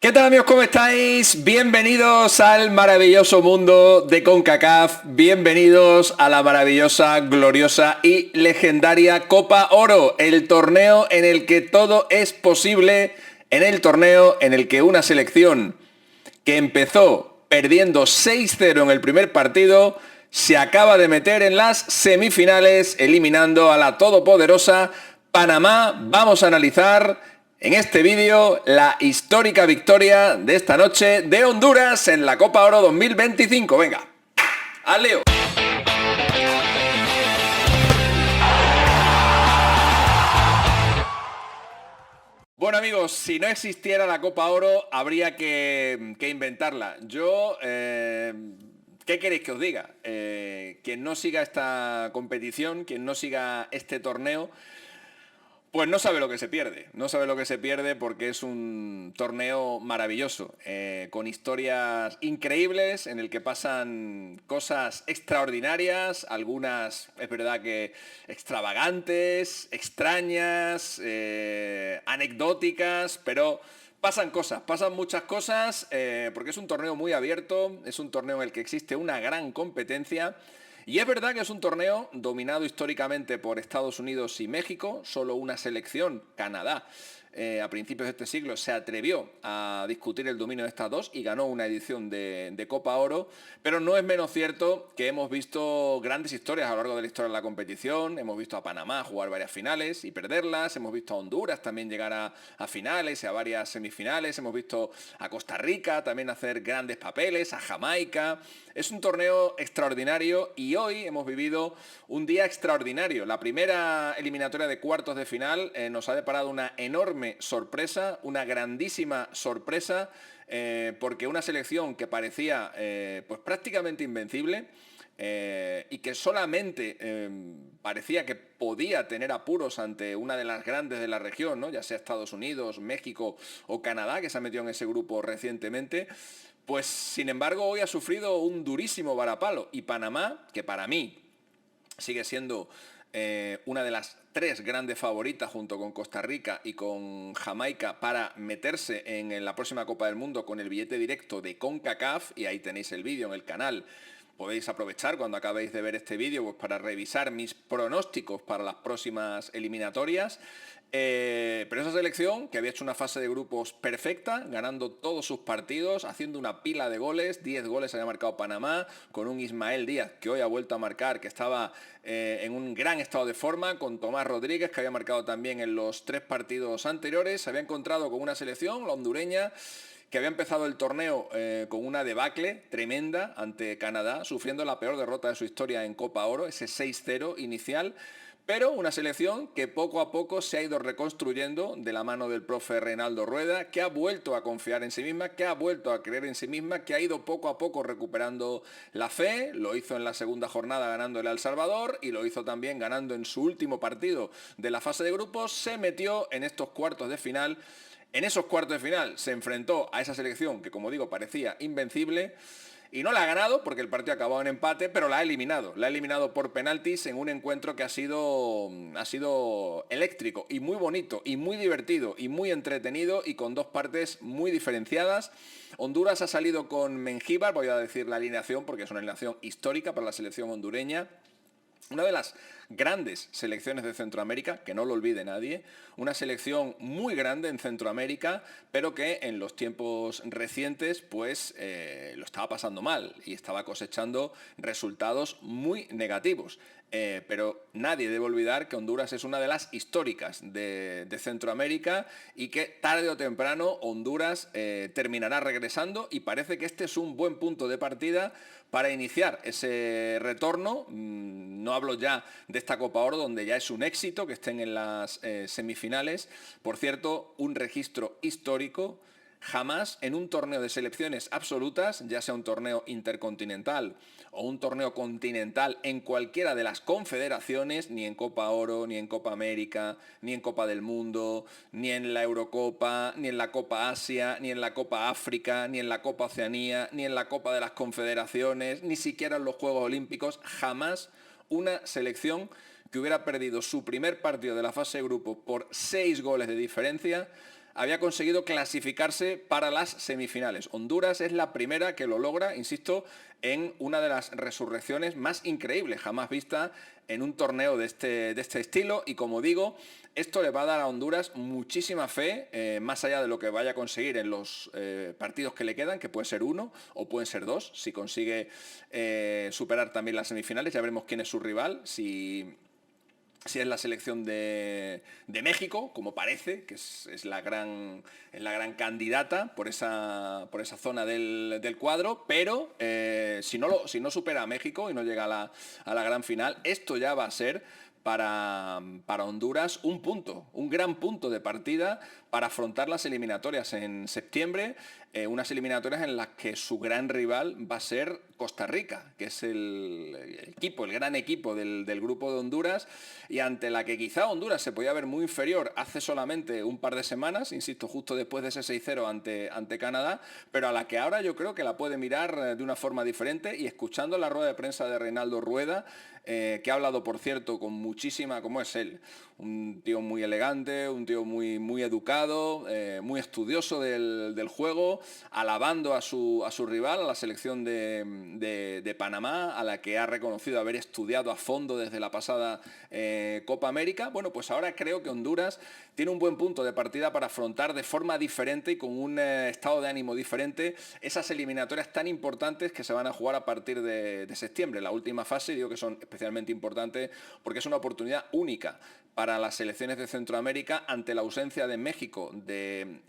¿Qué tal amigos? ¿Cómo estáis? Bienvenidos al maravilloso mundo de CONCACAF, bienvenidos a la maravillosa, gloriosa y legendaria Copa Oro, el torneo en el que todo es posible, en el torneo en el que una selección que empezó perdiendo 6-0 en el primer partido se acaba de meter en las semifinales eliminando a la todopoderosa Panamá. Vamos a analizar en este vídeo la histórica victoria de esta noche de Honduras en la Copa Oro 2025. Venga, al lío. Bueno amigos, si no existiera la Copa Oro habría que inventarla. ¿Qué queréis que os diga? Quien no siga esta competición, quien no siga este torneo, pues no sabe lo que se pierde, no sabe lo que se pierde porque es un torneo maravilloso, con historias increíbles en el que pasan cosas extraordinarias, algunas es verdad que extravagantes, extrañas, anecdóticas, pero pasan cosas, pasan muchas cosas, porque es un torneo muy abierto, es un torneo en el que existe una gran competencia. Y es verdad que es un torneo dominado históricamente por Estados Unidos y México. Solo una selección, Canadá, a principios de este siglo se atrevió a discutir el dominio de estas dos y ganó una edición de Copa Oro. Pero no es menos cierto que hemos visto grandes historias a lo largo de la historia de la competición. Hemos visto a Panamá jugar varias finales y perderlas. Hemos visto a Honduras también llegar a finales y a varias semifinales. Hemos visto a Costa Rica también hacer grandes papeles, a Jamaica. Es un torneo extraordinario y hoy hemos vivido un día extraordinario. La primera eliminatoria de cuartos de final nos ha deparado una enorme sorpresa, una grandísima sorpresa, porque una selección que parecía pues prácticamente invencible, y que solamente parecía que podía tener apuros ante una de las grandes de la región, ¿no? Ya sea Estados Unidos, México o Canadá, que se ha metido en ese grupo recientemente, pues sin embargo hoy ha sufrido un durísimo varapalo. Y Panamá, que para mí sigue siendo una de las tres grandes favoritas junto con Costa Rica y con Jamaica para meterse en la próxima Copa del Mundo con el billete directo de CONCACAF, y ahí tenéis el vídeo en el canal. Podéis aprovechar cuando acabéis de ver este vídeo pues, para revisar mis pronósticos para las próximas eliminatorias. Pero esa selección que había hecho una fase de grupos perfecta, ganando todos sus partidos, haciendo una pila de goles, 10 goles había marcado Panamá, con un Ismael Díaz que hoy ha vuelto a marcar, que estaba en un gran estado de forma, con Tomás Rodríguez que había marcado también en los 3 partidos anteriores. Se había encontrado con una selección, la hondureña, que había empezado el torneo con una debacle tremenda ante Canadá, sufriendo la peor derrota de su historia en Copa Oro, ese 6-0 inicial, pero una selección que poco a poco se ha ido reconstruyendo de la mano del profe Reinaldo Rueda, que ha vuelto a confiar en sí misma, que ha vuelto a creer en sí misma, que ha ido poco a poco recuperando la fe. Lo hizo en la segunda jornada ganándole a El Salvador y lo hizo también ganando en su último partido de la fase de grupos. Se metió en estos cuartos de final. En esos cuartos de final se enfrentó a esa selección que, como digo, parecía invencible y no la ha ganado porque el partido ha acabado en empate, pero la ha eliminado. La ha eliminado por penaltis en un encuentro que ha sido eléctrico y muy bonito y muy divertido y muy entretenido y con dos partes muy diferenciadas. Honduras ha salido con Mengíbar, voy a decir la alineación porque es una alineación histórica para la selección hondureña. Una de las grandes selecciones de Centroamérica, que no lo olvide nadie, una selección muy grande en Centroamérica, pero que en los tiempos recientes pues lo estaba pasando mal y estaba cosechando resultados muy negativos. Pero nadie debe olvidar que Honduras es una de las históricas de Centroamérica y que tarde o temprano Honduras terminará regresando, y parece que este es un buen punto de partida para iniciar ese retorno. No hablo ya de esta Copa Oro, donde ya es un éxito que estén en las semifinales. Por cierto, un registro histórico. Jamás en un torneo de selecciones absolutas, ya sea un torneo intercontinental o un torneo continental en cualquiera de las confederaciones, ni en Copa Oro, ni en Copa América, ni en Copa del Mundo, ni en la Eurocopa, ni en la Copa Asia, ni en la Copa África, ni en la Copa Oceanía, ni en la Copa de las Confederaciones, ni siquiera en los Juegos Olímpicos, jamás una selección que hubiera perdido su primer partido de la fase de grupos por 6 goles de diferencia había conseguido clasificarse para las semifinales. Honduras es la primera que lo logra, insisto, en una de las resurrecciones más increíbles jamás vista en un torneo de este estilo, y como digo, esto le va a dar a Honduras muchísima fe, más allá de lo que vaya a conseguir en los partidos que le quedan, que puede ser uno o pueden ser dos, si consigue superar también las semifinales. Ya veremos quién es su rival, si es la selección de México, como parece, que es la gran candidata por esa zona del cuadro, pero si no supera a México y no llega a la gran final, esto ya va a ser para Honduras un gran punto de partida para afrontar las eliminatorias en septiembre, unas eliminatorias en las que su gran rival va a ser Costa Rica, que es el gran equipo del grupo de Honduras, y ante la que quizá Honduras se podía ver muy inferior hace solamente un par de semanas, insisto, justo después de ese 6-0 ante Canadá, pero a la que ahora yo creo que la puede mirar de una forma diferente. Y escuchando la rueda de prensa de Reinaldo Rueda, que ha hablado, por cierto, con muchísima, como es él, un tío muy elegante, un tío muy educado, muy estudioso del juego, alabando a su rival, a la selección de Panamá, a la que ha reconocido haber estudiado a fondo desde la pasada Copa América. Bueno, pues ahora creo que Honduras tiene un buen punto de partida para afrontar de forma diferente y con un estado de ánimo diferente esas eliminatorias tan importantes que se van a jugar a partir de septiembre. La última fase, digo que son especialmente importantes porque es una oportunidad única para las selecciones de Centroamérica ante la ausencia de México, de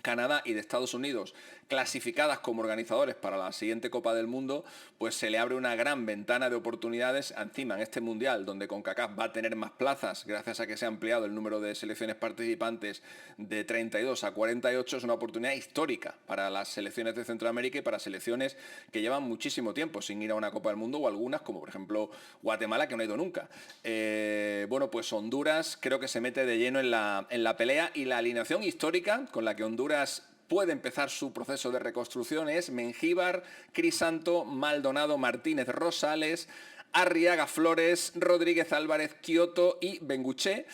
Canadá y de Estados Unidos, clasificadas como organizadores para la siguiente Copa del Mundo, pues se le abre una gran ventana de oportunidades encima en este Mundial, donde CONCACAF va a tener más plazas gracias a que se ha ampliado el número de selecciones participantes de 32 a 48. Es una oportunidad histórica para las selecciones de Centroamérica y para selecciones que llevan muchísimo tiempo sin ir a una Copa del Mundo, o algunas, como por ejemplo Guatemala, que no ha ido nunca. Bueno, pues Honduras creo que se mete de lleno en la pelea, y la alineación histórica con la que Honduras puede empezar su proceso de reconstrucción es Mengíbar, Crisanto, Maldonado, Martínez, Rosales, Arriaga, Flores, Rodríguez, Álvarez, Kioto y Benguché,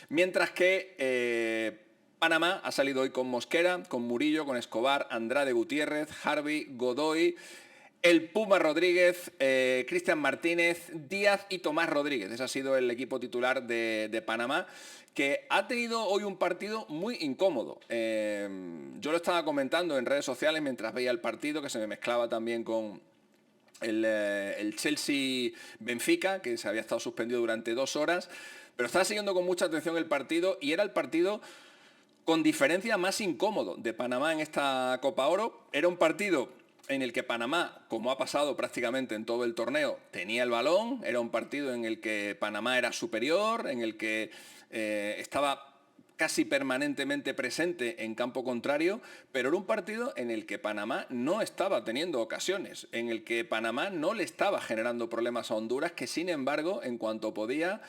mientras que Panamá ha salido hoy con Mosquera, con Murillo, con Escobar, Andrade, Gutiérrez, Harvey, Godoy, el Puma Rodríguez, Cristian Martínez, Díaz y Tomás Rodríguez. Ese ha sido el equipo titular de Panamá, que ha tenido hoy un partido muy incómodo. Yo lo estaba comentando en redes sociales mientras veía el partido, que se me mezclaba también con el Chelsea-Benfica, que se había estado suspendido durante 2 horas, pero estaba siguiendo con mucha atención el partido, y era el partido con diferencia más incómodo de Panamá en esta Copa Oro. Era un partido en el que Panamá, como ha pasado prácticamente en todo el torneo, tenía el balón. Era un partido en el que Panamá era superior, en el que estaba casi permanentemente presente en campo contrario, pero era un partido en el que Panamá no estaba teniendo ocasiones, en el que Panamá no le estaba generando problemas a Honduras, que sin embargo, en cuanto podía,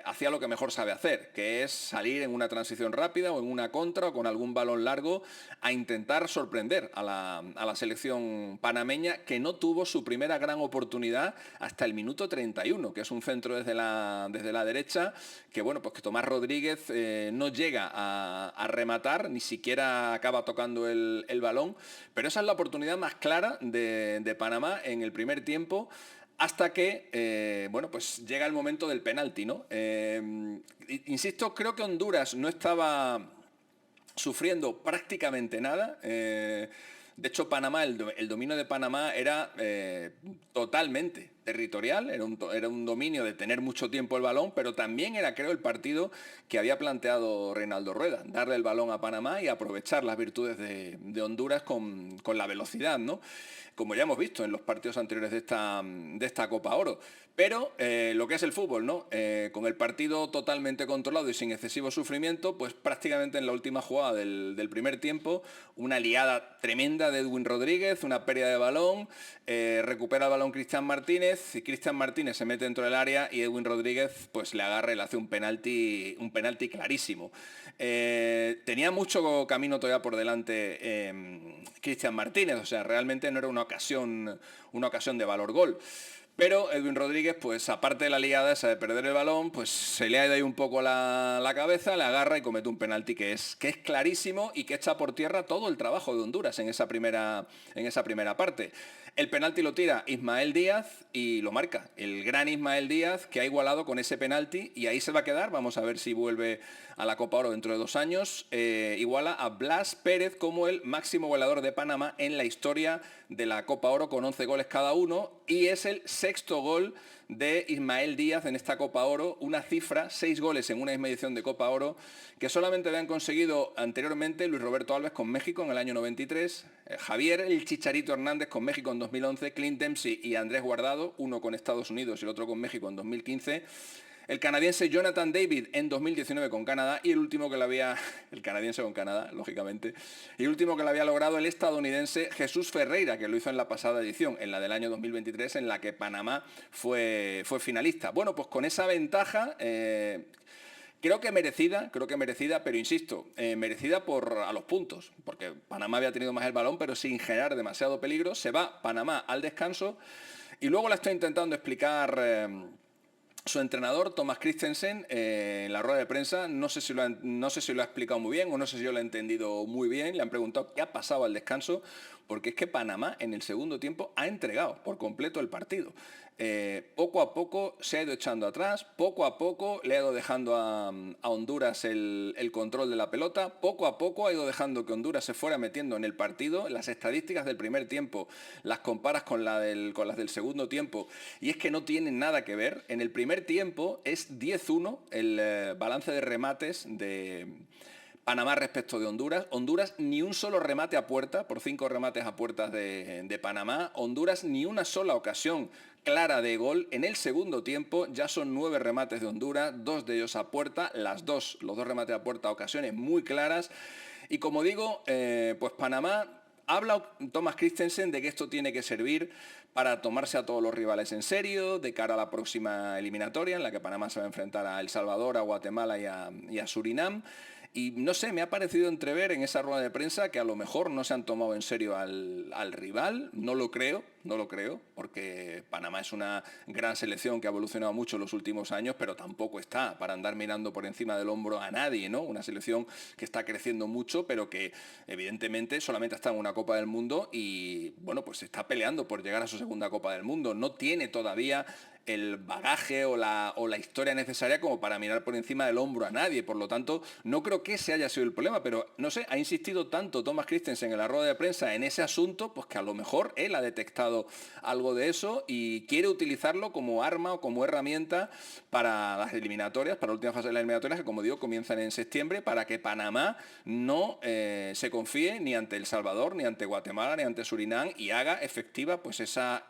hacía lo que mejor sabe hacer, que es salir en una transición rápida o en una contra o con algún balón largo a intentar sorprender a la selección panameña, que no tuvo su primera gran oportunidad hasta el minuto 31, que es un centro desde la derecha, que bueno, pues que Tomás Rodríguez no llega a rematar, ni siquiera acaba tocando el balón, pero esa es la oportunidad más clara de Panamá en el primer tiempo, hasta que, bueno, pues llega el momento del penalti, ¿no? Insisto, creo que Honduras no estaba sufriendo prácticamente nada. De hecho, Panamá, el dominio de Panamá era totalmente territorial, era un dominio de tener mucho tiempo el balón, pero también era, creo, el partido que había planteado Reinaldo Rueda, darle el balón a Panamá y aprovechar las virtudes de Honduras con la velocidad, ¿no? Como ya hemos visto en los partidos anteriores de esta Copa Oro. Pero lo que es el fútbol, ¿no? Con el partido totalmente controlado y sin excesivo sufrimiento, pues prácticamente en la última jugada del primer tiempo, una liada tremenda de Edwin Rodríguez, una pérdida de balón, recupera el balón Cristian Martínez, y Cristian Martínez se mete dentro del área y Edwin Rodríguez pues le agarra y le hace un penalti clarísimo. Tenía mucho camino todavía por delante Cristian Martínez, o sea, realmente no era una ocasión de valor gol. Pero Edwin Rodríguez, pues aparte de la liada esa de perder el balón, pues se le ha ido ahí un poco la cabeza, le agarra y comete un penalti que es clarísimo y que echa por tierra todo el trabajo de Honduras en esa primera parte. El penalti lo tira Ismael Díaz y lo marca. El gran Ismael Díaz que ha igualado con ese penalti y ahí se va a quedar. Vamos a ver si vuelve a la Copa Oro dentro de 2 años. Iguala a Blas Pérez como el máximo goleador de Panamá en la historia de la Copa Oro con 11 goles cada uno y es el sexto gol de Ismael Díaz en esta Copa Oro, una cifra, 6 goles en una misma edición de Copa Oro, que solamente habían conseguido anteriormente Luis Roberto Alves con México en el año 93, Javier el Chicharito Hernández con México en 2011, Clint Dempsey y Andrés Guardado, uno con Estados Unidos y el otro con México en 2015, el canadiense Jonathan David en 2019 con Canadá y el canadiense con Canadá, lógicamente, y el último que lo había logrado el estadounidense Jesús Ferreira, que lo hizo en la pasada edición, en la del año 2023, en la que Panamá fue finalista. Bueno, pues con esa ventaja, creo que merecida, pero insisto, merecida a los puntos, porque Panamá había tenido más el balón, pero sin generar demasiado peligro. Se va Panamá al descanso y luego la estoy intentando explicar. Su entrenador, Thomas Christensen, en la rueda de prensa, no sé si lo ha explicado muy bien o no sé si yo lo he entendido muy bien. Le han preguntado qué ha pasado al descanso, porque es que Panamá en el segundo tiempo ha entregado por completo el partido. Poco a poco se ha ido echando atrás, poco a poco le ha ido dejando a Honduras el control de la pelota, poco a poco ha ido dejando que Honduras se fuera metiendo en el partido. Las estadísticas del primer tiempo las comparas con las del segundo tiempo y es que no tienen nada que ver. En el primer tiempo es 10-1 el balance de remates de Panamá respecto de Honduras. Honduras ni un solo remate a puerta, por 5 remates a puertas de Panamá. Honduras ni una sola ocasión clara de gol. En el segundo tiempo ya son 9 remates de Honduras, 2 de ellos a puerta, los dos remates a puerta, ocasiones muy claras. Y como digo, pues Panamá, habla Thomas Christensen de que esto tiene que servir para tomarse a todos los rivales en serio, de cara a la próxima eliminatoria, en la que Panamá se va a enfrentar a El Salvador, a Guatemala y a Surinam. Y no sé, me ha parecido entrever en esa rueda de prensa que a lo mejor no se han tomado en serio al rival. No lo creo, porque Panamá es una gran selección que ha evolucionado mucho en los últimos años, pero tampoco está para andar mirando por encima del hombro a nadie, ¿no? Una selección que está creciendo mucho, pero que evidentemente solamente está en una Copa del Mundo y, bueno, pues está peleando por llegar a su segunda Copa del Mundo. No tiene todavía el bagaje o la historia necesaria como para mirar por encima del hombro a nadie. Por lo tanto, no creo que ese haya sido el problema, pero no sé, ha insistido tanto Thomas Christensen en la rueda de prensa en ese asunto, pues que a lo mejor él ha detectado algo de eso y quiere utilizarlo como arma o como herramienta para las eliminatorias, para la última fase de las eliminatorias, que como digo, comienzan en septiembre, para que Panamá no se confíe ni ante El Salvador, ni ante Guatemala, ni ante Surinam y haga efectiva pues esa,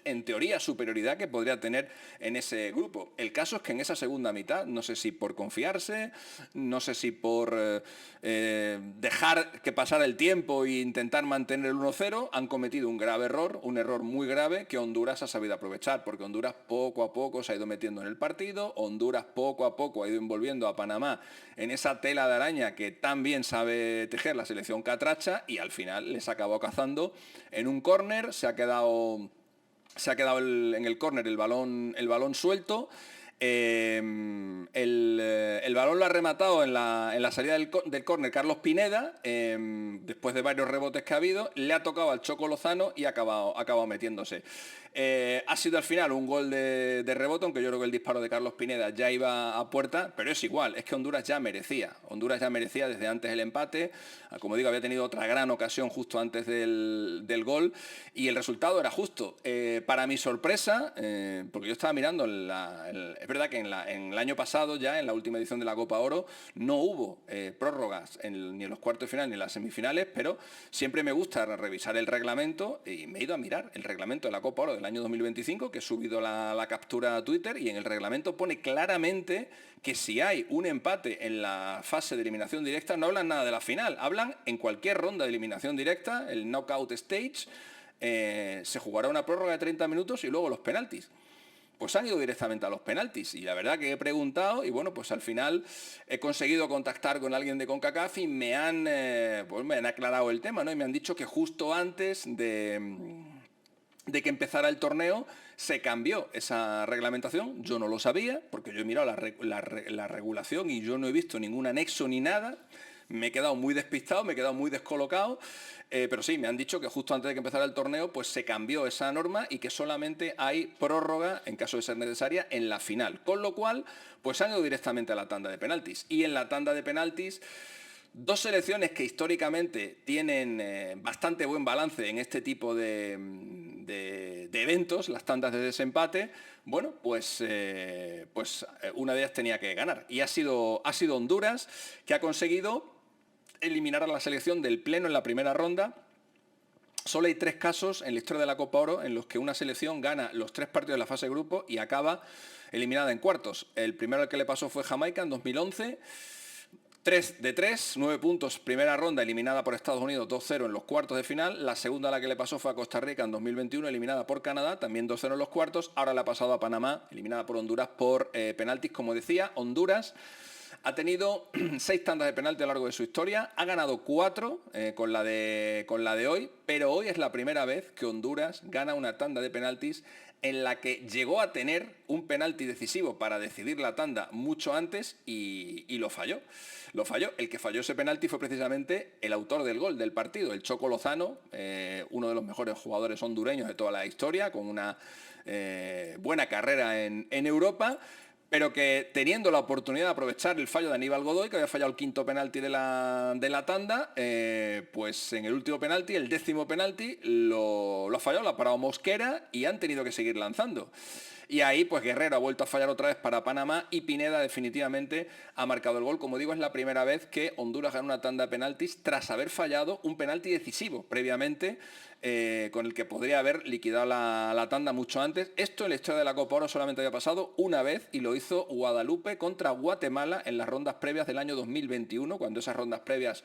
en teoría, superioridad que podría tener en ese grupo. El caso es que en esa segunda mitad, no sé si por confiarse, no sé si por dejar que pasara el tiempo e intentar mantener el 1-0, han cometido un grave error, un error muy grave que Honduras ha sabido aprovechar, porque Honduras poco a poco se ha ido metiendo en el partido, Honduras poco a poco ha ido envolviendo a Panamá en esa tela de araña que tan bien sabe tejer la selección catracha y al final les acabó cazando en un córner, se ha quedado en el córner el balón suelto. El balón lo ha rematado en la salida del córner Carlos Pineda, después de varios rebotes que ha habido, le ha tocado al Choco Lozano y ha acabado metiéndose. Ha sido al final un gol de rebote, aunque yo creo que el disparo de Carlos Pineda ya iba a puerta, pero es igual, es que Honduras ya merecía desde antes el empate. Como digo, había tenido otra gran ocasión justo antes del gol y el resultado era justo. Para mi sorpresa, porque yo estaba mirando, es verdad que en el año pasado ya, en la última edición de la Copa Oro, no hubo prórrogas ni en los cuartos de final ni en las semifinales, pero siempre me gusta revisar el reglamento y me he ido a mirar el reglamento de la Copa Oro del año 2025, que he subido la captura a Twitter, y en el reglamento pone claramente que si hay un empate en la fase de eliminación directa, no hablan nada de la final, hablan en cualquier ronda de eliminación directa, el knockout stage, se jugará una prórroga de 30 minutos y luego los penaltis. Pues han ido directamente a los penaltis y la verdad que he preguntado y bueno, pues al final he conseguido contactar con alguien de CONCACAF y me han aclarado el tema, ¿no? Y me han dicho que justo antes de que empezara el torneo, se cambió esa reglamentación. Yo no lo sabía, porque yo he mirado la regulación y yo no he visto ningún anexo ni nada. Me he quedado muy despistado, me he quedado muy descolocado, pero sí, me han dicho que justo antes de que empezara el torneo, pues se cambió esa norma y que solamente hay prórroga, en caso de ser necesaria, en la final. Con lo cual, pues han ido directamente a la tanda de penaltis. Y en la tanda de penaltis, dos selecciones que históricamente tienen bastante buen balance en este tipo de eventos, las tandas de desempate, bueno, pues una de ellas tenía que ganar. Y ha sido Honduras, que ha conseguido eliminar a la selección del pleno en la primera ronda. Solo hay 3 casos en la historia de la Copa Oro en los que una selección gana los 3 partidos de la fase de grupo y acaba eliminada en cuartos. El primero al que le pasó fue Jamaica en 2011. 3 de 3, 9 puntos, primera ronda, eliminada por Estados Unidos 2-0 en los cuartos de final. La segunda a la que le pasó fue a Costa Rica en 2021, eliminada por Canadá, también 2-0 en los cuartos. Ahora le ha pasado a Panamá, eliminada por Honduras por penaltis. Como decía, Honduras ha tenido 6 tandas de penalti a lo largo de su historia, ha ganado 4 con la de hoy, pero hoy es la primera vez que Honduras gana una tanda de penaltis en la que llegó a tener un penalti decisivo para decidir la tanda mucho antes y lo falló. El que falló ese penalti fue precisamente el autor del gol del partido, el Choco Lozano, uno de los mejores jugadores hondureños de toda la historia, con una buena carrera en Europa, pero que teniendo la oportunidad de aprovechar el fallo de Aníbal Godoy, que había fallado el quinto penalti de la tanda, pues en el último penalti, el 10º penalti, lo ha fallado, lo ha parado Mosquera y han tenido que seguir lanzando. Y ahí pues Guerrero ha vuelto a fallar otra vez para Panamá y Pineda definitivamente ha marcado el gol. Como digo, es la primera vez que Honduras gana una tanda de penaltis tras haber fallado un penalti decisivo previamente, con el que podría haber liquidado la tanda mucho antes. Esto en la historia de la Copa Oro solamente había pasado una vez y lo hizo Guadalupe contra Guatemala en las rondas previas del año 2021, cuando esas rondas previas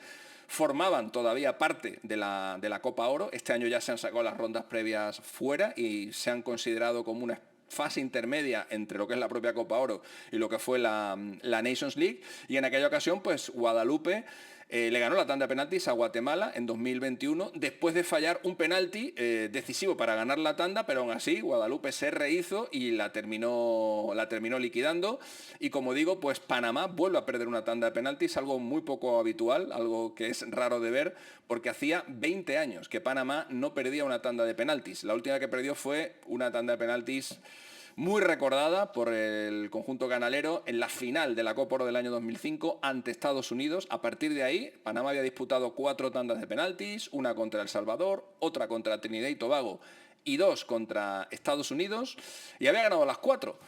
formaban todavía parte de la Copa Oro. Este año ya se han sacado las rondas previas fuera y se han considerado como una fase intermedia entre lo que es la propia Copa Oro y lo que fue la Nations League. Y en aquella ocasión, pues Guadalupe le ganó la tanda de penaltis a Guatemala en 2021 después de fallar un penalti decisivo para ganar la tanda, pero aún así Guadalupe se rehizo y la terminó liquidando. Y como digo, pues Panamá vuelve a perder una tanda de penaltis, algo muy poco habitual, algo que es raro de ver, porque hacía 20 años que Panamá no perdía una tanda de penaltis. La última que perdió fue una tanda de penaltis muy recordada por el conjunto canalero en la final de la Copa Oro del año 2005 ante Estados Unidos. A partir de ahí, Panamá había disputado 4 tandas de penaltis, una contra El Salvador, otra contra Trinidad y Tobago y 2 contra Estados Unidos, y había ganado las 4.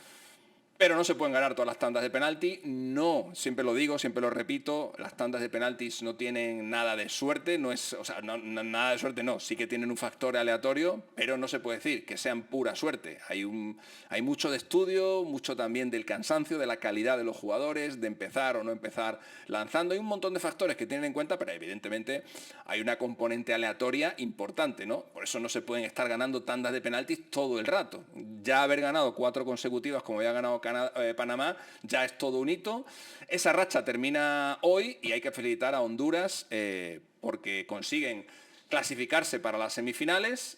Pero no se pueden ganar todas las tandas de penalti. No, siempre lo digo, siempre lo repito, las tandas de penaltis no tienen nada de suerte, nada de suerte no, sí que tienen un factor aleatorio, pero no se puede decir que sean pura suerte. Hay mucho de estudio, mucho también del cansancio, de la calidad de los jugadores, de empezar o no empezar lanzando. Hay un montón de factores que tienen en cuenta, pero evidentemente hay una componente aleatoria importante, ¿no? Por eso no se pueden estar ganando tandas de penaltis todo el rato. Ya haber ganado 4 consecutivas como había ganado Panamá ya es todo un hito. Esa racha termina hoy y hay que felicitar a Honduras porque consiguen clasificarse para las semifinales,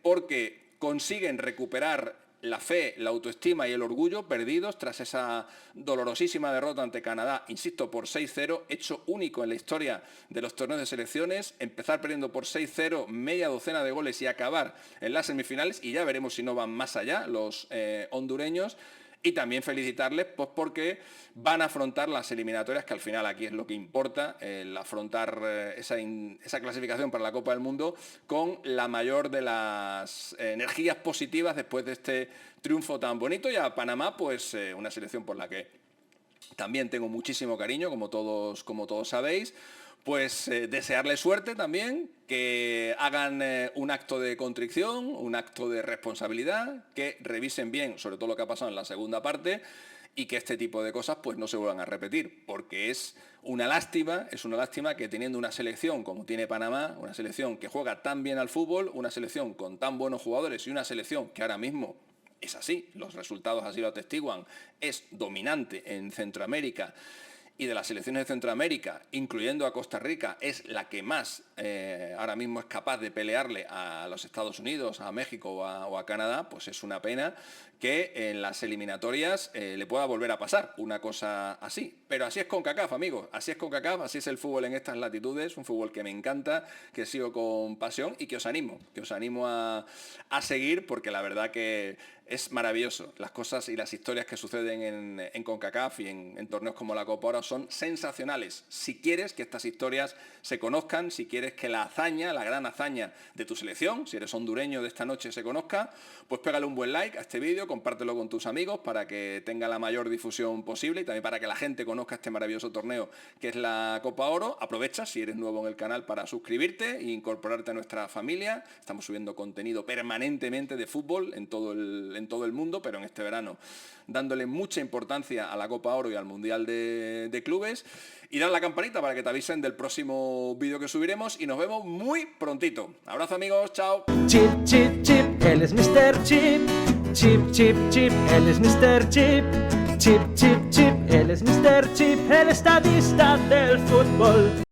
porque consiguen recuperar la fe, la autoestima y el orgullo perdidos tras esa dolorosísima derrota ante Canadá, insisto, por 6-0, hecho único en la historia de los torneos de selecciones, empezar perdiendo por 6-0, media docena de goles y acabar en las semifinales, y ya veremos si no van más allá los hondureños. Y también felicitarles pues porque van a afrontar las eliminatorias, que al final aquí es lo que importa, el afrontar esa clasificación para la Copa del Mundo con la mayor de las energías positivas después de este triunfo tan bonito. Y a Panamá, pues una selección por la que también tengo muchísimo cariño, como todos sabéis. Pues desearle suerte también, que hagan un acto de contrición, un acto de responsabilidad, que revisen bien sobre todo lo que ha pasado en la segunda parte y que este tipo de cosas pues no se vuelvan a repetir, porque es una lástima que teniendo una selección como tiene Panamá, una selección que juega tan bien al fútbol, una selección con tan buenos jugadores y una selección que ahora mismo es así, los resultados así lo atestiguan, es dominante en Centroamérica y de las selecciones de Centroamérica, incluyendo a Costa Rica, es la que más ahora mismo es capaz de pelearle a los Estados Unidos, a México o a Canadá, pues es una pena que en las eliminatorias le pueda volver a pasar una cosa así. Pero así es CONCACAF, amigos, así es CONCACAF, así es el fútbol en estas latitudes, un fútbol que me encanta, que sigo con pasión y que os animo a seguir, porque la verdad que es maravilloso. Las cosas y las historias que suceden en CONCACAF y en torneos como la Copa Oro son sensacionales. Si quieres que estas historias se conozcan, si quieres que la hazaña, la gran hazaña de tu selección, si eres hondureño de esta noche, se conozca, pues pégale un buen like a este vídeo, compártelo con tus amigos para que tenga la mayor difusión posible y también para que la gente conozca este maravilloso torneo que es la Copa Oro. Aprovecha, si eres nuevo en el canal, para suscribirte e incorporarte a nuestra familia. Estamos subiendo contenido permanentemente de fútbol en todo el mundo, pero en este verano dándole mucha importancia a la Copa Oro y al Mundial de Clubes. Y dale a la campanita para que te avisen del próximo vídeo que subiremos y nos vemos muy prontito. Abrazo, amigos, chao. Chip, chip, chip, él es Mr. Chip. Chip, chip, chip, él es Mr. Chip. Chip, chip, chip, él es Mr. Chip, el estadista del fútbol.